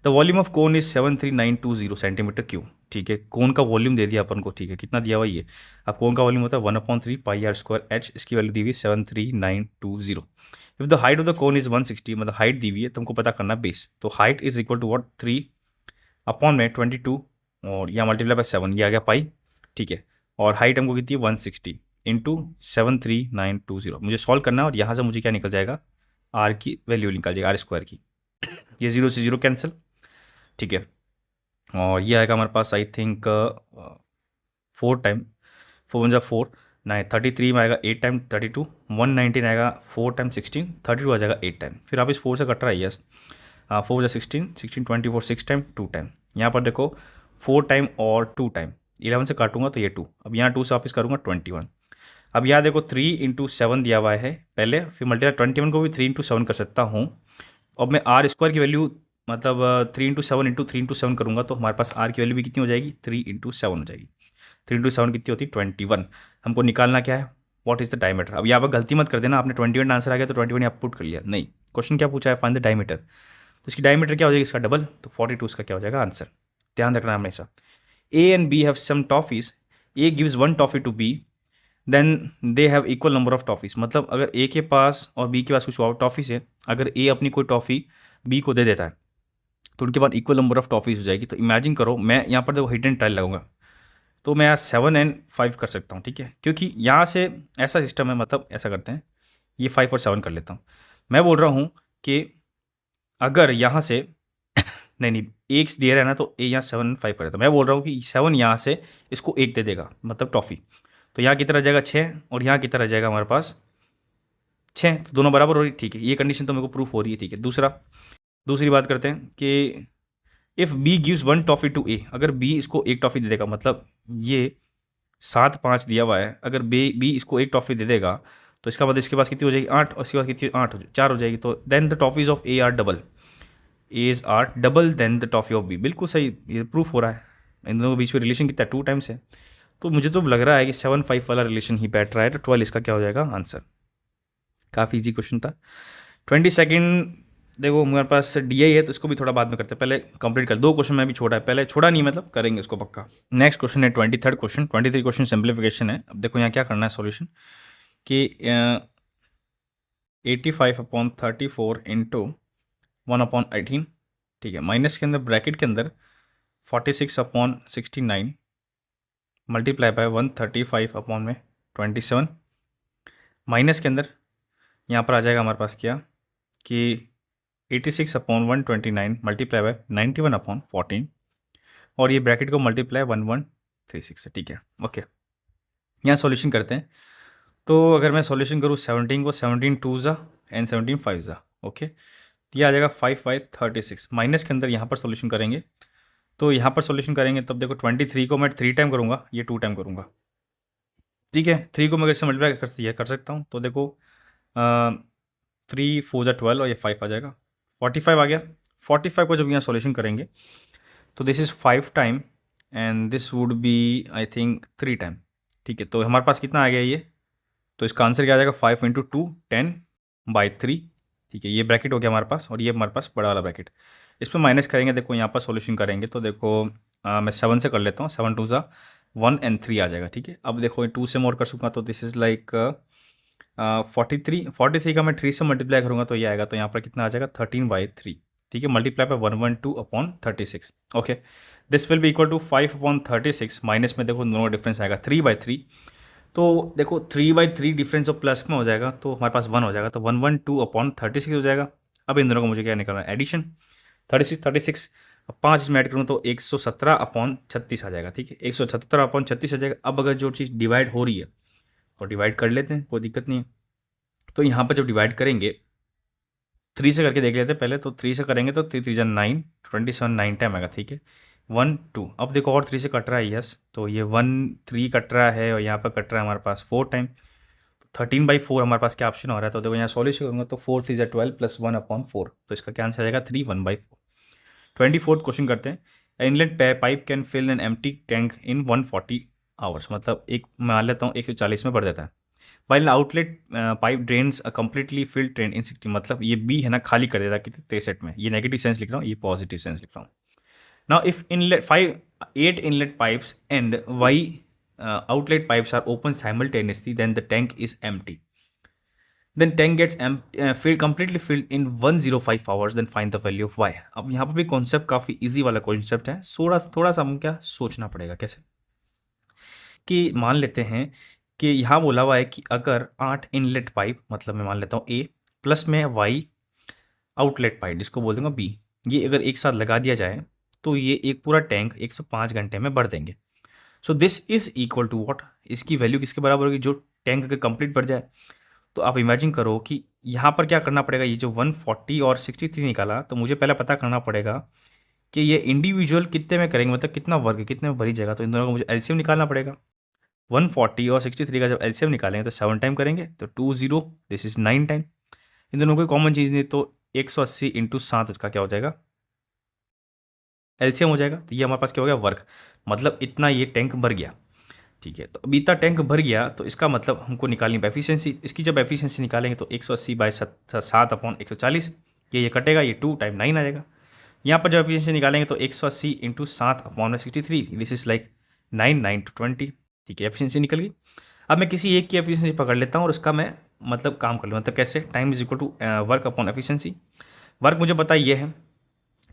Speaker 1: the volume of cone is 73920 centimetre cube. ठीक है, कोन का वॉल्यूम दे दिया अपन को, ठीक है कितना दिया हुआ ये, अब कोन का वॉल्यूम होता है 1/3 πr²h, इसकी वैल्यू दी हुई 73920। If the height of the cone is 160, मतलब हाइट दी हुई है, तुमको पता करना बेस, तो height is equal to what 3/22 और यहाँ मल्टीप्लाई बाय 7, ये आ गया पाई। ठीक है, और हाइट हमको कितनी है 160 इंटू 73920, मुझे सॉल्व करना है और यहाँ से मुझे क्या निकल जाएगा आर की वैल्यू निकल जाएगा आर स्क्वायर की, ये 0 से 0 कैंसिल। ठीक है, और ये आएगा हमारे पास आई थिंक 4 टाइम 4 × 4 9 33 में आएगा 8 टाइम 32 119 आएगा 4 टाइम 16 32 आ जाएगा 8 टाइम, फिर आप इस 4 से कट रहा है यस 4 × 16 16 24 6 टाइम 2 टाइम, यहाँ पर देखो 4 टाइम और 2 टाइम 11 से काटूंगा तो ये 2, अब यहाँ 2 से वापस करूँगा 21। अब यहाँ देखो 3 × 7 दिया हुआ है पहले, फिर मल्टीप्लाई 21 को भी 3 × 7 कर सकता हूँ। अब मैं आर स्क्वायर की वैल्यू मतलब 3 × 7 इंटू 3 × 7 करूँगा तो हमारे पास आर की वैल्यू भी कितनी हो जाएगी 3 × 7 हो जाएगी। 3 × 7 कितनी होती है 21। हमको निकालना क्या है व्हाट इज द डायमीटर। अब यहाँ पर गलती मत कर देना, आपने 21 आंसर आ गया तो 21 आप पुट कर लिया, नहीं क्वेश्चन क्या पूछा है फाइंड द डायमीटर, तो इसकी डायमीटर क्या हो जाएगी इसका डबल, तो 42 इसका क्या हो जाएगा आंसर। ध्यान रखना हमेशा। A and B have some toffees, A gives 1 toffee to B then they have equal number of toffees, मतलब अगर ए के पास और बी के पास कुछ और टॉफीज है, अगर ए अपनी कोई टॉफ़ी बी को दे देता है तो उनके पास इक्वल नंबर ऑफ टॉफीज हो जाएगी। तो इमेजिन करो मैं यहाँ पर देखो हिट एंड ट्रायल लगाऊंगा, तो मैं यहाँ 7 और 5 कर सकता हूँ। ठीक है, क्योंकि यहाँ से ऐसा सिस्टम है, मतलब ऐसा करते हैं ये 5 और 7 कर लेता हूँ। मैं बोल रहा हूँ कि अगर यहाँ से नहीं एक दे रहा है ना, तो ए यहाँ 7 और 5 कर देता हूँ। मैं बोल रहा हूँ कि 7 यहाँ से इसको 1 दे देगा मतलब टॉफ़ी, तो यहाँ की तरह जाएगा 6 और यहाँ की तरह जाएगा हमारे पास 6, तो दोनों बराबर हो रही। ठीक है, ये कंडीशन तो मेरे को प्रूफ हो रही है। ठीक है, दूसरी बात करते हैं कि if B gives 1 toffee to A, अगर बी इसको 1 टॉफ़ी दे देगा, मतलब ये 7 5 दिया हुआ है, अगर बी इसको 1 टॉफ़ी दे देगा तो इसका मतलब इसके पास कितनी हो जाएगी 8, और इसके पास कितनी 4 हो जाएगी, तो then the toffees of A are double, as are double then the toffee of B. बिल्कुल सही, ये प्रूफ हो रहा है। इन दोनों के बीच में रिलेशन कितना 2 टाइम्स है, तो मुझे तो लग रहा है कि 7 5 वाला रिलेशन ही बैठ रहा है, तो 12 इसका क्या हो जाएगा आंसर। काफ़ी इजी क्वेश्चन था। 22nd देखो मेरे पास डी आई है तो इसको भी थोड़ा बाद में करते हैं, पहले कंप्लीट कर 2 क्वेश्चन मैं भी छोड़ा है, पहले छोड़ा नहीं मतलब करेंगे इसको पक्का। नेक्स्ट क्वेश्चन है 23rd क्वेश्चन, 23 क्वेश्चन सिंप्लीफिकेशन है। अब देखो यहाँ क्या करना है सॉल्यूशन कि 85/34 इंटू 1/18। ठीक है, माइनस के अंदर ब्रैकेट के अंदर 46/69 मल्टीप्लाई बाय 135/27 माइनस के अंदर यहाँ पर आ जाएगा हमारे पास क्या कि 86/129 मल्टीप्लाई बाय 91/14 और ये ब्रैकेट को मल्टीप्लाई 1136 से। ठीक है, ओके यहाँ सॉल्यूशन करते हैं। तो अगर मैं सॉल्यूशन करूँ 17 को 17 2 ज़ा एंड 17 5 ज़ा, ओके ये आ जाएगा 5/36। माइनस के अंदर यहाँ पर सॉल्यूशन करेंगे, तो यहाँ पर सॉल्यूशन करेंगे तब देखो 23 को मैं 3 टाइम करूँगा, ये 2 टाइम करूँगा। ठीक है, 3 को मैं कैसे मल्टीप्लाई कर सकता हूँ, तो देखो 3 4 ज़ा 12 और ये 5 आ जाएगा 45 आ गया। 45 को जब यहाँ सॉल्यूशन करेंगे तो this is 5 time and this would be I think 3 time. ठीक है, तो हमारे पास कितना आ गया ये, तो इसका आंसर क्या आ जाएगा 5 इंटू 2 10/3। ठीक है, ये ब्रैकेट हो गया हमारे पास और ये हमारे पास बड़ा वाला ब्रैकेट। इसमें माइनस करेंगे, देखो यहाँ पर सॉल्यूशन करेंगे तो देखो मैं 7 से कर लेता हूँ, 7 2 ज़ा 1 एंड 3 आ जाएगा। ठीक है, अब देखो 2 से मोर कर सकूँगा तो दिस इज़ लाइक 43 का मैं 3 से मल्टीप्लाई करूँगा तो ये आएगा, तो यहाँ पर कितना आ जाएगा 13/3। ठीक है, मल्टीप्लाई पे 112/36। Okay, this will be equal to 5/36 minus में देखो दोनों डिफरेंस आएगा 3/3। तो देखो 3/3 डिफरेंस और प्लस में हो जाएगा तो हमारे पास 1 हो जाएगा, तो 112/36 हो जाएगा। अब इन दोनों को मुझे क्या निकालना है, एडिशन 36 अब 5 इसमें ऐड करूँ तो 117/36 आ जाएगा। ठीक है, 177/36 आ जाएगा। अब अगर जो चीज़ डिवाइड हो रही है तो डिवाइड कर लेते हैं, कोई दिक्कत नहीं है। तो यहाँ पर जब डिवाइड करेंगे 3 से करके देख लेते हैं पहले, तो 3 से करेंगे तो 3 3 9 27 9 टाइम आएगा। ठीक है, 1 2 अब देखो और 3 से कट रहा है, यस, तो ये 1 3 कट रहा है और यहाँ पर कट रहा है हमारे पास 4 टाइम। 13/4 हमारे पास क्या ऑप्शन हो रहा है, तो देखो यहाँ सॉल्यूशन करूँगा तो 4 3 12 प्लस 1/4, तो इसका क्या आंसर आ जाएगा 3 1/4। 24th क्वेश्चन करते हैं। Inlet pipe can fill an empty tank in 140 hours, मतलब एक मान लेता हूँ 140 में भर देता है। While outlet pipe drains a completely field train in 60, मतलब ये बी है ना खाली कर देता है कितने 63 में। ये नेगेटिव सेंस लिख रहा हूँ, ये पॉजिटिव सेंस लिख रहा हूँ। Now if inlet 8 inlet pipes and y outlet pipes are open simultaneously then the tank is empty, then tank gets filled completely filled in 105 hours, then find the value of y। अब यहाँ पर भी concept काफ़ी easy वाला concept है, थोड़ा सा हम क्या सोचना पड़ेगा कैसे, कि मान लेते हैं कि यहाँ बोला हुआ है कि अगर 8 इनलेट पाइप, मतलब मैं मान लेता हूँ ए, प्लस में वाई आउटलेट पाइप जिसको बोल दूंगा बी, ये अगर एक साथ लगा दिया जाए तो ये एक पूरा टैंक 105 घंटे में भर देंगे। So this is equal to what, इसकी वैल्यू किसके बराबर होगी, जो टैंक अगर कंप्लीट भर जाए। तो आप इमेजिन करो कि यहाँ पर क्या करना पड़ेगा, ये जो 140 और 63 निकाला, तो मुझे पहले पता करना पड़ेगा कि ये इंडिविजुअल कितने में करेंगे, मतलब कितना वर्ग कितने में भरी जाएगा। तो इन दोनों को मुझे एलसीएम निकालना पड़ेगा। 140 और 63 का जब एलसीएम निकालेंगे तो 7 टाइम करेंगे तो 20, दिस इज 9 टाइम। इन दोनों को कॉमन चीज़ नहीं, तो 180 इंटू 7 इसका क्या हो जाएगा, एलसीएम हो जाएगा। तो ये हमारे पास क्या हो गया, वर्ग, मतलब इतना ये टैंक भर गया। ठीक है, तो अभी इतना टैंक भर गया तो इसका मतलब हमको निकालनी है एफिशिएंसी। इसकी जब एफिशिएंसी निकालेंगे तो 180/7/40, ये कटेगा, ये 2 टाइम 9 आ जाएगा। यहाँ पर जब एफिशिएंसी निकालेंगे तो 180 into 7/63, this is like 9 9 to 20। ठीक है, एफिशिएंसी निकल गई। अब मैं किसी एक की एफिशिएंसी पकड़ लेता हूँ और उसका मैं मतलब काम कर लूँ, मतलब कैसे, time is equal to work upon efficiency. Work मुझे पता ये है,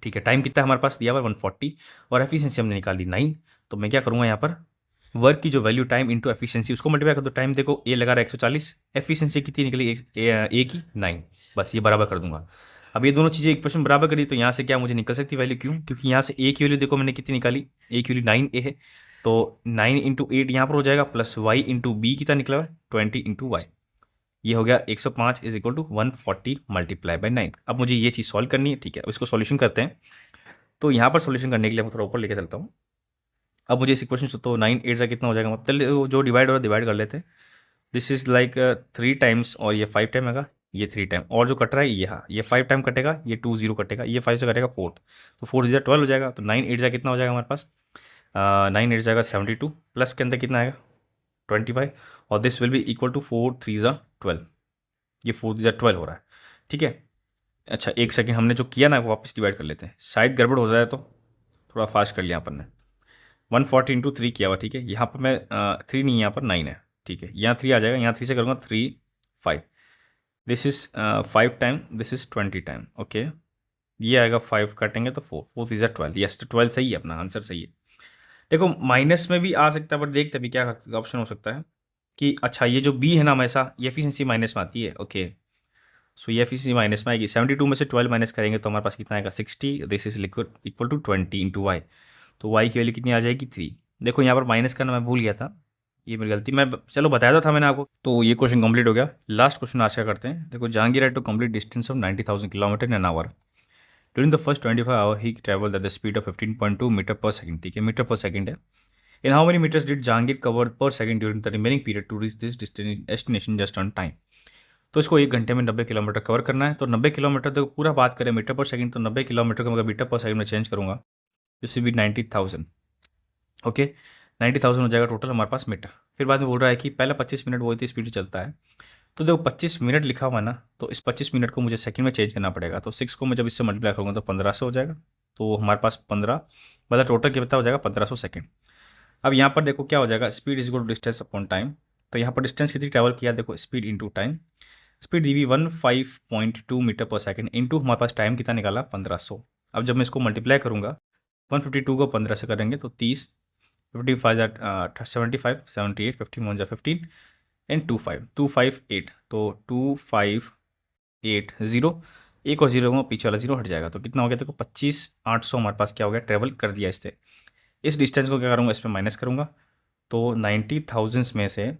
Speaker 1: ठीक है, टाइम कितना है हमारे पास दिया हुआ 140 और एफिशिएंसी हमने निकाली 9। तो मैं क्या करूँगा यहाँ पर, वर्क की जो वैल्यू टाइम इंटू एफिशिएंसी उसको मल्टीप्लाई कर दो। टाइम देखो ए लगा रहा है 140, एफिशिएंसी कितनी निकली ए की 9, बस ये बराबर कर दूंगा। अब ये दोनों चीज़ें इक्वेशन बराबर करी तो यहाँ से क्या मुझे निकल सकती वैल्यू, क्यों, क्योंकि यहाँ से ए की वैल्यू देखो मैंने कितनी निकाली, ए की वैल्यू 9 ए है, तो 9 इंटू 8 यहाँ पर हो जाएगा, प्लस वाई इंटू बी कितना निकला है 20 इंटू वाई, ये हो गया 105 is equal to 140 multiply by 9। अब मुझे ये चीज़ सॉल्व करनी है। ठीक है, अब इसको सॉल्यूशन करते हैं। तो यहाँ पर सॉल्यूशन करने के लिए मैं थोड़ा ऊपर लेके चलता हूँ। अब मुझे इस इक्वेशन से तो 9 8 से कितना हो जाएगा, मतलब जो डिवाइड हो रहा है डिवाइड कर लेते हैं। दिस इज लाइक 3 टाइम्स और ये 5 टाइम आएगा, ये 3 टाइम, और जो कट रहा है ये, हाँ ये 5 टाइम कटेगा, ये 20 कटेगा, ये 5 से कटेगा 4, तो 4 इधर 12 हो जाएगा। तो 9 8 कितना हो जाएगा हमारे पास, 9 8 जाएगा 72, प्लस के अंदर कितना आएगा 25, और this will be equal to 4 3 12, ये 4 3 12 हो रहा है। ठीक है, अच्छा एक सेकेंड, हमने जो किया ना वो वापस डिवाइड कर लेते हैं, शायद गड़बड़ हो जाए तो थोड़ा फास्ट कर लिया अपन ने। 140 इंटू 3 किया हुआ, ठीक है, यहाँ पर मैं 3 नहीं, यहाँ पर 9 है। ठीक है, यहाँ 3 आ जाएगा, यहाँ 3 से करूँगा 3 5, this is 5 time, this is 20 time. Okay, ये आएगा 5 काटेंगे तो 4 4 3 12, यस, तो 12 सही है, अपना आंसर सही है। देखो माइनस में भी आ सकता है, बट देखते अभी क्या ऑप्शन हो सकता है कि अच्छा ये जो बी है ना हमेशा ये एफिशिएंसी माइनस में आती है। ओके, सो ये एफिशिएंसी माइनस में आएगी, 72 में से 12 माइनस करेंगे तो हमारे पास कितना आएगा 60, this is liquid equal to 20 into y, तो वाई की वैल्यू कितनी आ जाएगी 3। देखो यहाँ पर माइनस करना मैं भूल गया था, ये मेरी गलती, मैं चलो बताया तो था मैंने आपको। तो ये क्वेश्चन कंप्लीट हो गया। लास्ट क्वेश्चन आज क्या करते हैं, देखो Jahangir had to complete distance of 90,000 kilometre in an hour, during the first 25 hour he travel at the speed of 15.2 metre per second. ठीक है, मीटर पर सेकंड है। In how many metres did Jahangir cover per second during the remaining period to reach this destination just on time. तो इसको 1 घंटे में 90 kilometre cover करना है। तो 90 किलोमीटर तो पूरा बात करें मीटर पर सेकंड, तो 90 किलोमीटर को मैं मीटर पर सेकंड में चेंज करूँगा, दिस विल बी 90,000। ओके, 90,000 हो जाएगा टोटल हमारे पास मीटर। फिर बाद में बोल रहा है कि पहला 25 मिनट वही थी स्पीड चलता है। तो देखो 25 मिनट लिखा हुआ है ना, तो इस 25 मिनट को मुझे सेकंड में चेंज करना पड़ेगा। तो 6 को मैं जब इससे मल्टीप्लाई करूँगा तो 15 से हो जाएगा। तो हमारे पास 15 मतलब टोटल कितना हो जाएगा 1500 सेकंड। अब यहाँ पर देखो क्या हो जाएगा, speed is equal to distance upon time. तो यहाँ पर डिस्टेंस कितनी ट्रैवल किया, देखो स्पीड इंटू टाइम। स्पीड दी हुई 15.2 मीटर पर सेकंड इंटू हमारे पास टाइम कितना निकाला 1500। अब जब मैं इसको मल्टीप्लाई करूँगा 152 को 15 से करेंगे तो 30, 55 75, 78, 51 जा 15 एंड 258, तो 2580, एक और जीरो में पीछे वाला जीरो हट जाएगा। तो कितना हो गया देखो 25,800 हमारे पास क्या हो गया, ट्रेवल कर दिया इससे। इस डिस्टेंस को क्या करूँगा, इसमें माइनस करूँगा। तो 90,000 में से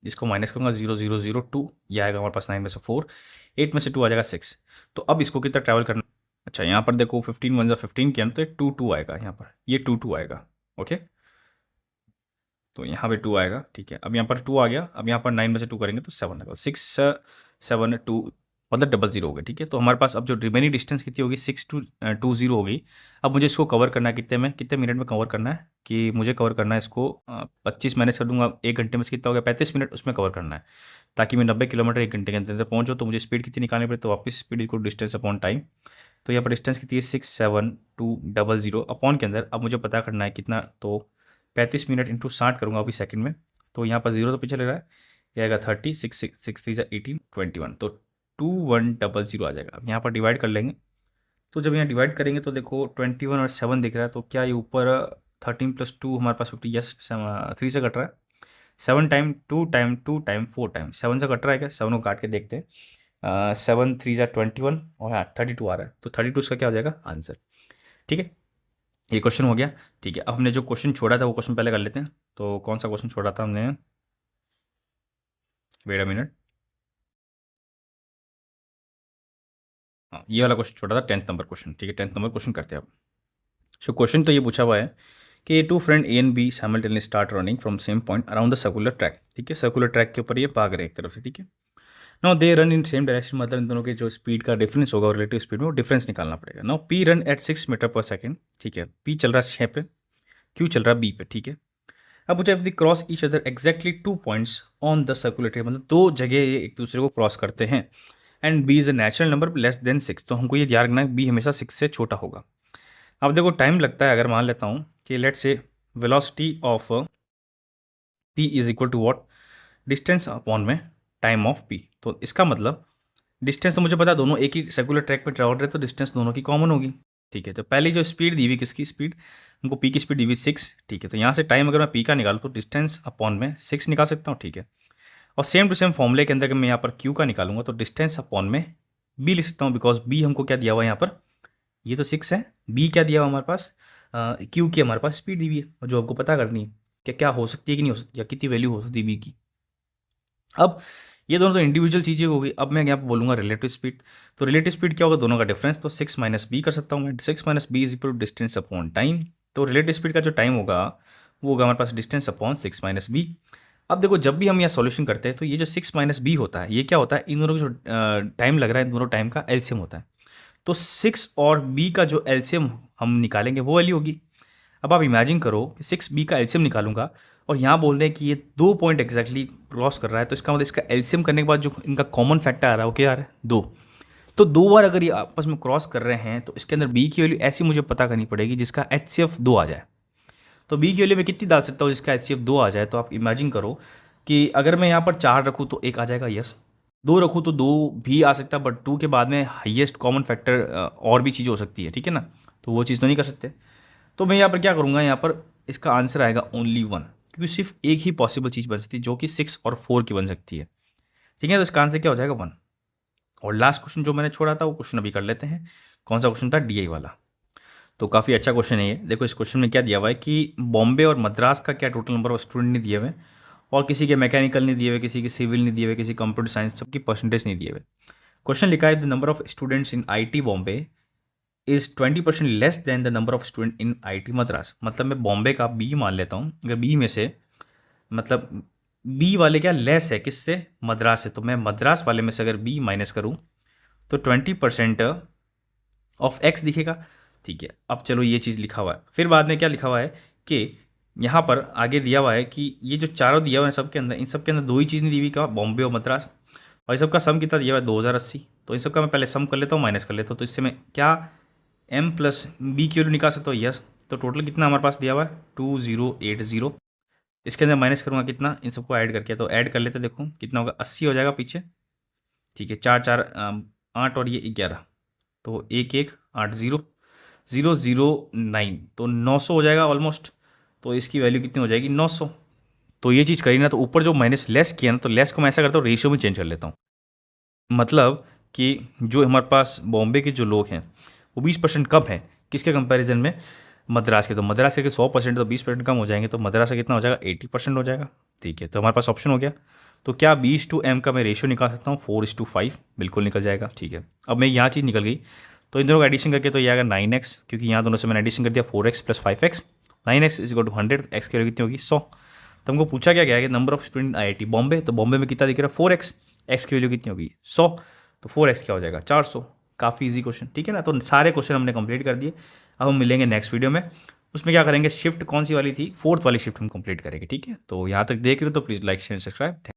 Speaker 1: इसको माइनस करूँगा 0002, ये आएगा हमारे पास 9 में से 4, 8 में से 2 आ जाएगा 6। तो अब इसको कितना ट्रैवल करना, अच्छा यहाँ पर देखो 15 1 15 किया तो 2 आएगा, यहाँ पर ये 2 आएगा। ओके, तो यहाँ पे 2 आएगा, ठीक है। अब यहाँ पर 2 आ गया, अब यहाँ पर 9 में से 2 करेंगे तो 7 आएगा, 672 मतलब 00 हो गया, ठीक है। तो हमारे पास अब जो रिमेनिंग डिस्टेंस कितनी होगी 6220 होगी। अब मुझे इसको कवर करना है कितने मिनट में कवर करना है, कि मुझे कवर करना है इसको 25 मैनेज कर दूंगा, 1 घंटे में से कितना हो गया 35 मिनट उसमें कवर करना है, ताकि मैं 90 किलोमीटर 1 घंटे के अंदर पहुँचो। तो मुझे स्पीड कितनी निकालनी पड़े, तो वापस speed equal distance upon time. तो यहाँ पर डिस्टेंस कितनी है 67200 अपॉन के अंदर अब मुझे पता करना है कितना, तो 35 मिनट इंटू 60 करूँगा अभी सेकंड में। तो यहाँ पर जीरो तो पीछे लग रहा है, ये आएगा 30, 6 3 18 21, तो 2100 आ जाएगा। अब यहाँ पर डिवाइड कर लेंगे, तो जब यहाँ डिवाइड करेंगे तो देखो 21 और 7 दिख रहा है, तो क्या ये ऊपर 13 + 2 हमारे पास 50, यस 3 से कट रहा है। 7 टाइम 2 टाइम 2 टाइम 4 टाइम 7 से कट रहा है क्या, 7 को काट के देखते हैं। 7 3 21 और हाँ 32 आ रहा है, तो 32 इसका क्या हो जाएगा आंसर, ठीक है। ये क्वेश्चन हो गया, ठीक है। अब हमने जो क्वेश्चन छोड़ा था वो क्वेश्चन पहले कर लेते हैं। तो कौन सा क्वेश्चन छोड़ा था हमने, वेट अ मिनट, हाँ ये वाला क्वेश्चन छोड़ा था 10th नंबर क्वेश्चन, ठीक है। 10th नंबर क्वेश्चन करते हैं अब। सो क्वेश्चन तो ये पूछा हुआ है कि two friend A and B simultaneously start running from same point around the circular track, ठीक है। सर्कुलर ट्रैक के ऊपर ये भाग रहे हैं एक तरफ से, ठीक है। Now they run in same direction, मतलब इन दोनों के जो स्पीड का डिफरेंस होगा रिलेटिव स्पीड में वो डिफरेंस निकालना पड़ेगा। Now P run at 6 metre per second, ठीक है। पी चल रहा है 6 पे, क्यू चल रहा है बी पे, ठीक है। अब मुझे if the cross each other exactly 2 points on the circular track, मतलब दो जगह ये एक दूसरे को क्रॉस करते हैं, and B is a natural number less than 6, तो हमको ये ध्यान रखना है बी हमेशा 6 से छोटा होगा। अब देखो टाइम लगता है, अगर मान लेता हूँ कि let's say velocity of P is equal to what, distance upon में टाइम ऑफ पी। तो इसका मतलब डिस्टेंस तो मुझे पता है दोनों एक ही सर्कुलर ट्रैक पे ट्रैवल रहे, तो डिस्टेंस दोनों की कॉमन होगी, ठीक है। तो पहली जो स्पीड दी हुई किसकी स्पीड, हमको पी की स्पीड दी हुई 6, ठीक है। तो यहाँ से टाइम अगर मैं पी का निकालूँ तो डिस्टेंस अपॉन में 6 निकाल सकता हूँ, ठीक है। और सेम टू सेम फॉर्मूले के अंदर अगर मैं यहाँ पर क्यू का निकालूंगा तो डिस्टेंस अपॉन में बी लिख सकता हूँ, बिकॉज बी हमको क्या दिया हुआ है यहाँ पर, ये तो 6 है, बी क्या दिया हुआ हमारे पास, क्यू की हमारे पास स्पीड दी हुई है, और जो हमको पता करनी है कि क्या हो सकती है कि नहीं हो सकती, या कितनी वैल्यू हो सकती है बी की। अब ये दोनों तो इंडिविजुअल चीज़ें हो गई, अब मैं यहाँ पर बोलूँगा रिलेटिव स्पीड। तो रिलेटिव स्पीड क्या होगा, दोनों का डिफरेंस, तो 6 माइनस बी कर सकता हूँ मैं, 6 minus B is equal to distance upon time. तो रिलेटिव स्पीड का जो टाइम होगा वो होगा हमारे पास डिस्टेंस अपॉन 6 माइनस बी। अब देखो जब भी हम यहाँ सॉल्यूशन करते हैं तो ये जो 6 माइनस बी होता है ये क्या होता है, इन दोनों का जो टाइम लग रहा है इन दोनों टाइम का एलसीएम होता है। तो 6 और बी का जो एलसीएम हम निकालेंगे वो वैल्यू होगी। अब आप इमेजिन करो कि 6 बी का एलसीएम निकालूंगा और यहाँ बोल रहे हैं कि ये 2 पॉइंट एग्जैक्टली क्रॉस कर रहा है, तो इसका मतलब इसका एलसीएम करने के बाद जो इनका कॉमन फैक्टर आ रहा है वो क्या आ रहा है 2। तो 2 बार अगर ये आपस में क्रॉस कर रहे हैं तो इसके अंदर बी की वैल्यू ऐसी मुझे पता करनी पड़ेगी जिसका एचसीएफ 2 आ जाए। तो बी की वैल्यू मैं कितनी डाल सकता हूँ जिसका एचसीएफ 2 आ जाए, तो आप इमेजिन करो कि अगर मैं यहाँ पर 4 रखूँ तो 1 आ जाएगा, यस। 2 रखूँ तो 2 भी आ सकता है, बट 2 के बाद में हाईएस्ट कॉमन फैक्टर और भी चीज़ हो सकती है, ठीक है ना। तो वो चीज़ तो नहीं कर सकते। तो मैं यहाँ पर क्या करूँगा, यहाँ पर इसका आंसर आएगा ओनली 1, क्योंकि सिर्फ एक ही पॉसिबल चीज़ बन सकती है जो कि 6 और 4 की बन सकती है, ठीक है। तो इसका आंसर क्या हो जाएगा 1। और लास्ट क्वेश्चन जो मैंने छोड़ा था वो क्वेश्चन अभी कर लेते हैं। कौन सा क्वेश्चन था, डीआई वाला। तो काफ़ी अच्छा क्वेश्चन है ये। देखो इस क्वेश्चन में क्या दिया हुआ है कि बॉम्बे और मद्रास का क्या टोटल नंबर ऑफ स्टूडेंट नहीं दिए हुए, और किसी के मैकेनिकल नहीं दिए हुए, किसी के सिविल नहीं दिए हुए, किसी कंप्यूटर साइंस, सबकी परसेंटेज नहीं दिए हुए। क्वेश्चन लिखा है the number of students in IT Bombay is 20% less than the number of student in IT Madras. मतलब मैं बॉम्बे का बी मान लेता हूँ, अगर बी में से मतलब बी वाले क्या लेस है किससे, मद्रास से, तो मैं मद्रास वाले में से अगर बी माइनस करूँ तो 20% ऑफ एक्स दिखेगा। ठीक है, अब चलो ये चीज़ लिखा हुआ है, फिर बाद में क्या लिखा हुआ है कि यहाँ पर आगे दिया हुआ है कि ये जो चारों दिया हुआ है सबके अंदर, इन सब के अंदर दो ही चीज़ नहीं दी हुई, क्या, बॉम्बे और मद्रास, और इस सबका सम कितना दिया हुआ है 2080। तो इन सबका मैं पहले सम कर लेता हूँ, माइनस कर लेता हूँ, तो इससे मैं क्या एम प्लस बी की वैल्यू निकाल सकता हूँ, यस। तो टोटल कितना हमारे पास दिया हुआ है 2080, इसके अंदर माइनस करूँगा कितना, इन सबको ऐड करके, तो ऐड कर लेते देखो कितना होगा, 80 हो जाएगा पीछे। ठीक है, चार चार 8 और ये 11, तो 118009, तो 900 हो जाएगा ऑलमोस्ट। तो इसकी वैल्यू कितनी हो जाएगी 900। तो ये चीज़ करी ना, तो ऊपर जो माइनस लेस किया ना, तो लेस को मैं ऐसा करता हूँ रेशियो में चेंज कर लेता हूँ। मतलब कि जो हमारे पास बॉम्बे के जो लोग हैं वो 20% कम है किसके कंपैरिजन में, मद्रास के। तो मद्रास के 100% तो 20% कम हो जाएंगे, तो मद्रास का कितना हो जाएगा 80% हो जाएगा। ठीक है, तो हमारे पास ऑप्शन हो गया। तो क्या 20:m का मैं रेशियो निकाल सकता हूँ, 4:5 बिल्कुल निकल जाएगा। ठीक है, अब मैं यहाँ चीज़ निकल गई, तो इन दोनों का एडिशन करके तो ये आएगा 9x, क्योंकि यहाँ दोनों से मैंने एडिशन कर दिया 4x + 5x, 9x = 100, x की वैल्यू कितनी होगी 100। तो हमको पूछा क्या गया कि number of student IIT Bombay, तो बॉम्बे में कितना दिख रहा है 4x, x की वैल्यू कितनी होगी 100, तो 4x क्या हो जाएगा 400। काफ़ी इजी क्वेश्चन, ठीक है ना। तो सारे क्वेश्चन हमने कंप्लीट कर दिए। अब हम मिलेंगे नेक्स्ट वीडियो में, उसमें क्या करेंगे, शिफ्ट कौन सी वाली थी, फोर्थ वाली शिफ्ट हम कंप्लीट करेंगे। ठीक है, तो यहाँ तक देख रहे हो तो प्लीज़ लाइक शेयर सब्सक्राइब।